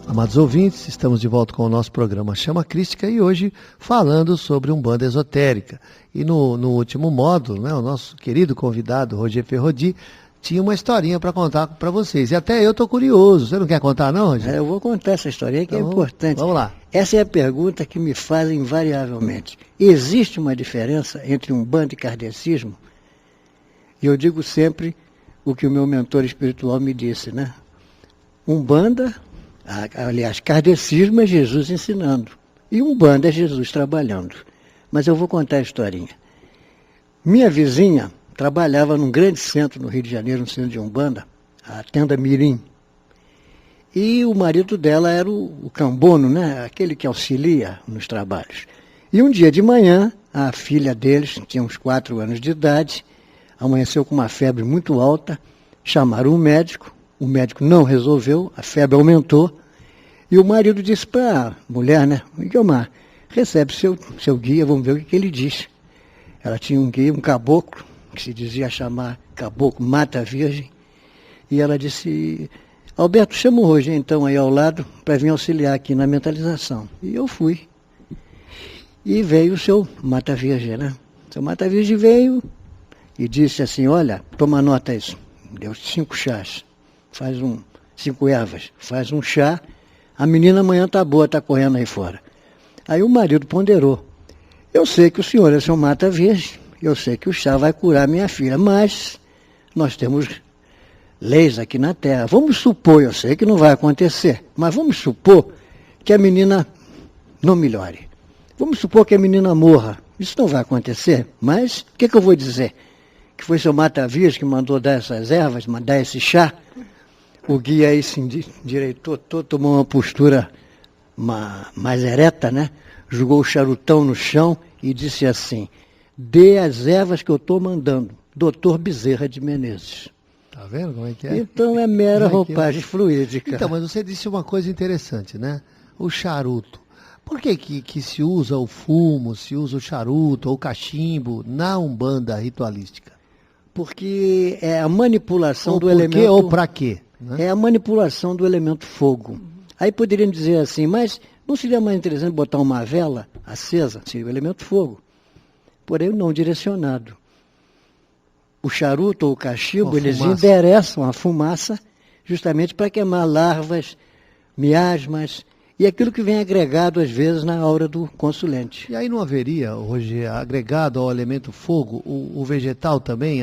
Amados ouvintes, estamos de volta com o nosso programa Chama Crística e hoje falando sobre Umbanda esotérica. E no último módulo, né, o nosso querido convidado, Roger Ferrodi, tinha uma historinha para contar para vocês. E até eu estou curioso. Você não quer contar não, Roger? Eu vou contar essa historinha que então, é importante. Vamos lá. Essa é a pergunta que me fazem invariavelmente. Existe uma diferença entre Umbanda e kardecismo? E eu digo sempre o que o meu mentor espiritual me disse, né? Umbanda, aliás, kardecismo é Jesus ensinando. E Umbanda é Jesus trabalhando. Mas eu vou contar a historinha. Minha vizinha trabalhava num grande centro no Rio de Janeiro, no centro de Umbanda, a Tenda Mirim. E o marido dela era o cambono, né? Aquele que auxilia nos trabalhos. E um dia de manhã, a filha deles, que tinha uns 4 anos de idade, amanheceu com uma febre muito alta, chamaram o médico não resolveu, a febre aumentou, e o marido disse para a mulher, né? Guilmar, recebe seu guia, vamos ver o que ele diz. Ela tinha um guia, um caboclo, que se dizia chamar caboclo Mata Virgem, e ela disse, Alberto, chama o Roger então aí ao lado para vir auxiliar aqui na mentalização. E eu fui. E veio o seu Mata Virgem, né? O seu Mata Virgem veio e disse assim, olha, toma nota isso. Deu 5 chás, 5 ervas, faz um chá, a menina amanhã tá boa, tá correndo aí fora. Aí o marido ponderou, eu sei que o senhor é seu Mata Virgem, eu sei que o chá vai curar minha filha, mas nós temos leis aqui na Terra. Vamos supor, eu sei que não vai acontecer, mas vamos supor que a menina não melhore. Vamos supor que a menina morra. Isso não vai acontecer, mas o que eu vou dizer? Que foi seu Mata Virgem que mandou dar essas ervas, mandar esse chá? O guia aí se endireitou, tomou uma postura mais ereta, né? Jogou o charutão no chão e disse assim, dê as ervas que eu estou mandando, doutor Bezerra de Menezes. Tá vendo como é que é? Então é mera roupagem fluídica. Então, mas você disse uma coisa interessante, né? O charuto. Por que se usa o fumo, se usa o charuto ou o cachimbo na Umbanda ritualística? Porque é a manipulação ou do por elemento... Quê, ou para quê? Né? É a manipulação do elemento fogo. Aí poderiam dizer assim, mas não seria mais interessante botar uma vela acesa? Seria o elemento fogo. Porém, não direcionado. O charuto ou o cachimbo, eles endereçam a fumaça justamente para queimar larvas, miasmas e aquilo que vem agregado às vezes na aura do consulente. E aí não haveria, Roger, agregado ao elemento fogo, o vegetal também,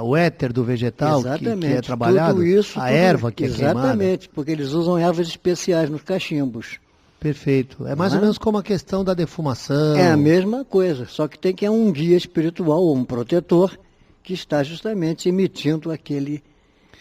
o éter do vegetal que é trabalhado, tudo isso, a erva que é queimada? Exatamente, porque eles usam ervas especiais nos cachimbos. Perfeito. É mais ou menos como a questão da defumação. É a mesma coisa, só que tem que ter um guia espiritual ou um protetor que está justamente emitindo aquele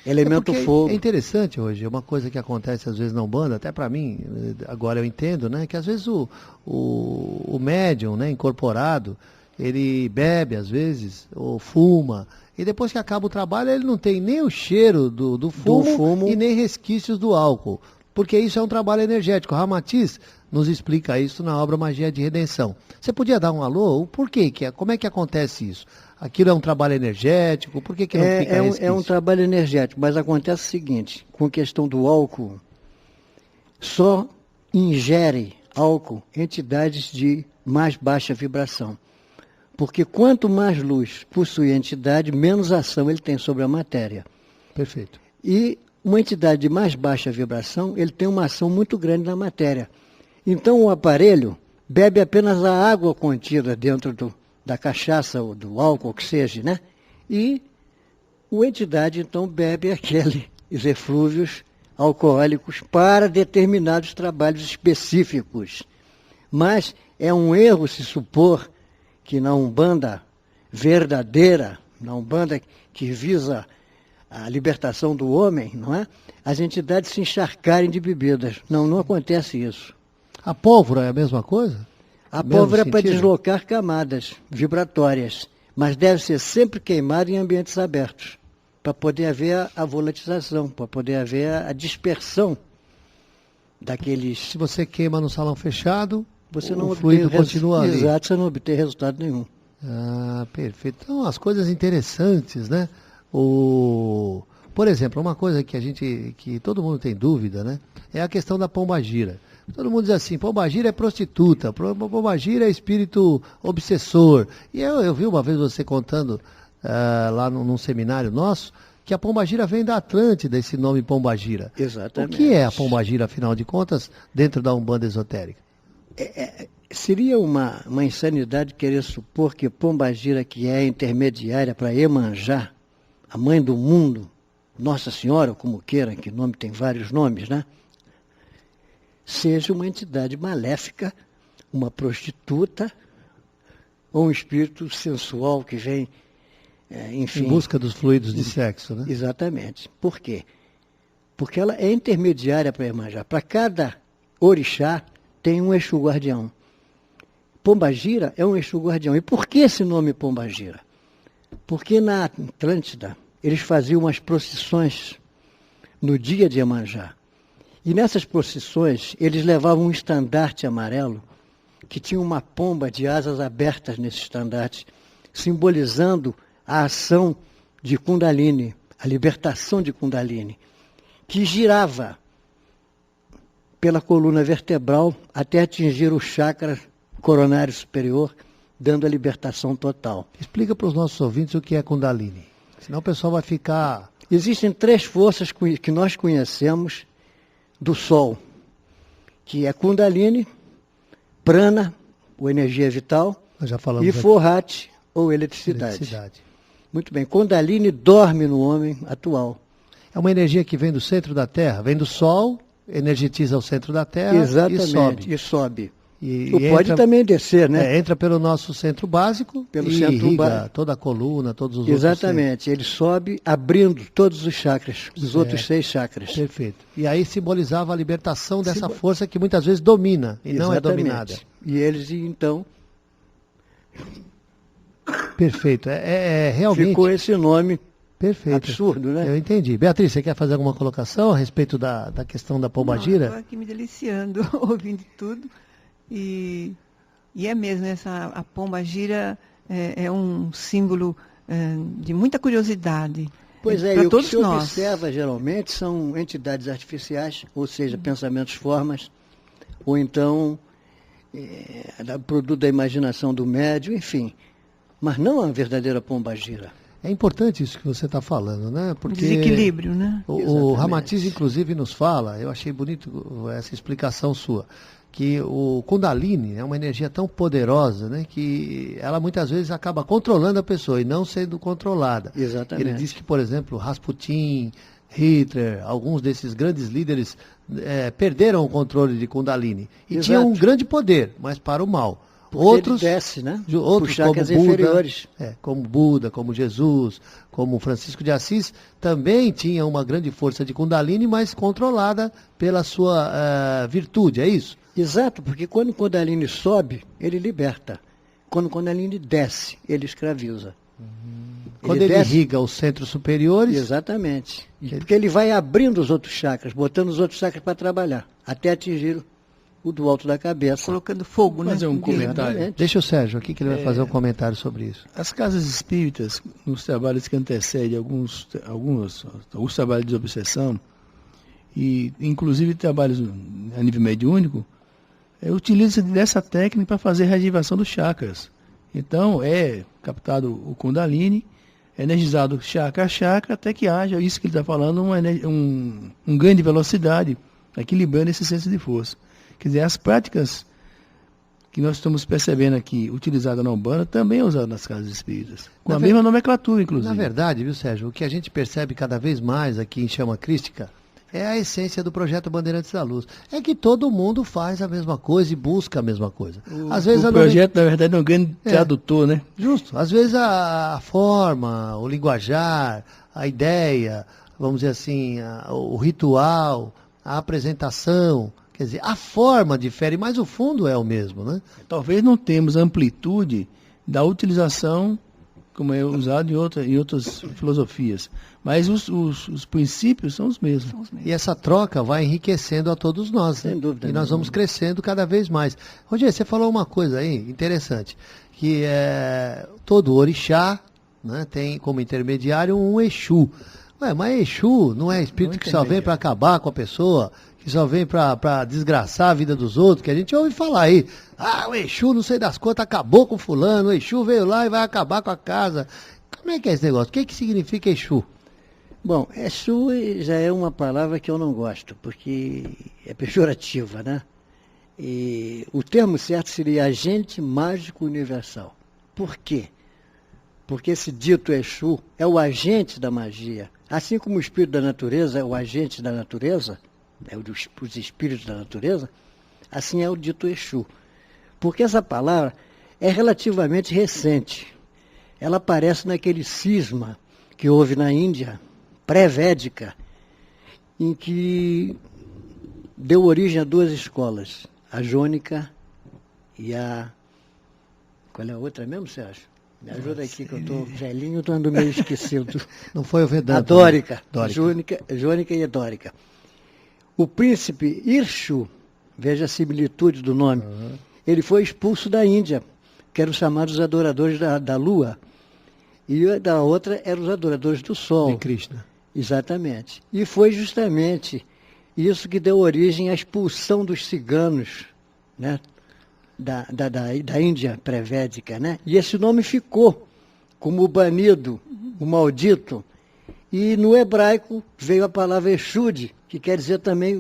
elemento fogo. É interessante hoje, é uma coisa que acontece às vezes na Umbanda, até para mim, agora eu entendo, né, que às vezes o médium, né, incorporado, ele bebe às vezes, ou fuma, e depois que acaba o trabalho ele não tem nem o cheiro do fumo e nem resquícios do álcool, porque isso é um trabalho energético. Ramatiz nos explica isso na obra Magia de Redenção. Você podia dar um alô? O porquê? Como é que acontece isso? Aquilo é um trabalho energético? Por que não fica resquício? É um trabalho energético, mas acontece o seguinte, com a questão do álcool, só ingere álcool entidades de mais baixa vibração. Porque quanto mais luz possui a entidade, menos ação ele tem sobre a matéria. Perfeito. E uma entidade de mais baixa vibração, ele tem uma ação muito grande na matéria. Então o aparelho bebe apenas a água contida dentro da cachaça ou do álcool, que seja, né? E a entidade, então, bebe aqueles eflúvios alcoólicos para determinados trabalhos específicos. Mas é um erro se supor que na Umbanda verdadeira, na Umbanda que visa a libertação do homem, não é? As entidades se encharcarem de bebidas. Não acontece isso. A pólvora é a mesma coisa? A pólvora é para deslocar camadas vibratórias, mas deve ser sempre queimada em ambientes abertos, para poder haver a volatização, para poder haver a dispersão daqueles... Se você queima no salão fechado, você não o fluido continua ali. Exato, você não obtém resultado nenhum. Ah, perfeito. Então, as coisas interessantes, né? O Por exemplo, uma coisa que todo mundo tem dúvida, né? É a questão da pombagira. Todo mundo diz assim, pombagira é prostituta, pombagira é espírito obsessor. E eu vi uma vez você contando lá num seminário nosso, que a pombagira vem da Atlântida, esse nome pombagira. Exatamente. O que é a pombagira, afinal de contas, dentro da Umbanda esotérica? Seria uma insanidade querer supor que pombagira, que é intermediária para Iemanjá, a mãe do mundo, Nossa Senhora, como queira, que nome tem vários nomes, né? Seja uma entidade maléfica, uma prostituta, ou um espírito sensual que vem, enfim... Em busca dos fluidos de sexo, né? Exatamente. Por quê? Porque ela é intermediária para Iemanjá. Para cada orixá tem um Exu guardião. Pombagira é um Exu guardião. E por que esse nome Pombagira? Porque na Atlântida eles faziam umas procissões no dia de Iemanjá. E nessas procissões, eles levavam um estandarte amarelo, que tinha uma pomba de asas abertas nesse estandarte, simbolizando a ação de Kundalini, a libertação de Kundalini, que girava pela coluna vertebral até atingir o chakra coronário superior, dando a libertação total. Explica para os nossos ouvintes o que é Kundalini, senão o pessoal vai ficar... Existem 3 forças que nós conhecemos do Sol, que é Kundalini, Prana, ou energia vital, Nós já falamos e aqui. Forrat, ou eletricidade. Muito bem, Kundalini dorme no homem atual. É uma energia que vem do centro da Terra, vem do Sol, energetiza o centro da Terra Exatamente, e sobe. E pode também descer, né? Entra pelo nosso centro básico Pelo e centro irriga toda a coluna, todos os Exatamente, ele sobe abrindo todos os chakras, os outros 6 chakras. Perfeito. E aí simbolizava a libertação dessa força que muitas vezes domina e não é dominada. E eles, então... Perfeito. Realmente... Ficou esse nome perfeito. Absurdo, né? Eu entendi. Beatriz, você quer fazer alguma colocação a respeito da questão da pombagira? Estou aqui me deliciando, ouvindo tudo. E é mesmo, a pombagira é um símbolo de muita curiosidade. Pois é, para e o todos que se nós. observa geralmente são entidades artificiais, ou seja, pensamentos, formas, ou então produto da imaginação do médium, enfim. Mas não a verdadeira pombagira. É importante isso que você está falando, né? Porque desequilíbrio, né? O Ramatiz, inclusive, nos fala, eu achei bonito essa explicação sua, que o Kundalini é uma energia tão poderosa, né, que ela muitas vezes acaba controlando a pessoa e não sendo controlada. Exatamente. Ele diz que, por exemplo, Rasputin, Hitler, alguns desses grandes líderes perderam o controle de Kundalini. E Exato. tinham um grande poder, mas para o mal. Porque Outros, ele desce, né? outros como Buda, inferiores. como Buda, como Jesus, como Francisco de Assis, também tinham uma grande força de Kundalini, mas controlada pela sua virtude, é isso? Exato, porque quando o Kundalini sobe, ele liberta. Quando o Kundalini desce, ele escraviza. Quando ele irriga os centros superiores... Exatamente. Porque ele vai abrindo os outros chakras, botando os outros chakras para trabalhar, até atingir o do alto da cabeça. Colocando fogo, né? Fazer um comentário. Exatamente. Deixa o Sérgio aqui que ele vai fazer um comentário sobre isso. As casas espíritas, nos trabalhos que antecedem alguns trabalhos de obsessão, e inclusive trabalhos a nível mediúnico, utiliza dessa técnica para fazer reativação dos chakras. Então, é captado o Kundalini, energizado chakra a chakra, até que haja, isso que ele está falando, um ganho de velocidade, equilibrando esse senso de força. Quer dizer, as práticas que nós estamos percebendo aqui, utilizadas na Umbanda, também é usada nas casas espíritas. Com a mesma nomenclatura, inclusive. Na verdade, viu, Sérgio, o que a gente percebe cada vez mais aqui em Chama Crística é a essência do projeto Bandeirantes da Luz. É que todo mundo faz a mesma coisa e busca a mesma coisa. Às vezes o projeto, na verdade, é um grande tradutor, né? Justo. Às vezes a forma, o linguajar, a ideia, vamos dizer assim, o ritual, a apresentação, quer dizer, a forma difere, mas o fundo é o mesmo, né? Talvez não temos amplitude da utilização, como é usado em outras filosofias. Mas os princípios são os mesmos. E essa troca vai enriquecendo a todos nós, né? Sem dúvida. E nós vamos crescendo cada vez mais. Rogério, você falou uma coisa aí interessante, que todo orixá, né, tem como intermediário um Exu. Ué, mas Exu não é espírito que só vem para acabar com a pessoa, que só vem para desgraçar a vida dos outros, que a gente ouve falar aí. Ah, o Exu, não sei das quantas, acabou com fulano, o Exu veio lá e vai acabar com a casa. Como é que é esse negócio? O que significa Exu? Bom, Exu já é uma palavra que eu não gosto, porque é pejorativa, né? E o termo certo seria agente mágico universal. Por quê? Porque esse dito Exu é o agente da magia. Assim como o espírito da natureza é o agente da natureza, é os espíritos da natureza, assim é o dito Exu. Porque essa palavra é relativamente recente. Ela aparece naquele cisma que houve na Índia, pré-védica, em que deu origem a duas escolas, a jônica e a... Qual é a outra mesmo, Sérgio? Me ajuda aqui que eu estou velhinho, estou andando meio esquecido. Não foi o Vedanta. A dórica. Dórica. Jônica e a dórica. O príncipe Irshu, veja a similitude do nome, ele foi expulso da Índia, que eram os chamados adoradores da lua. E da outra eram os adoradores do sol. De Krishna. Exatamente. E foi justamente isso que deu origem à expulsão dos ciganos, né? Da Índia pré-védica, né? E esse nome ficou como o banido, o maldito. E no hebraico veio a palavra Exud, que quer dizer também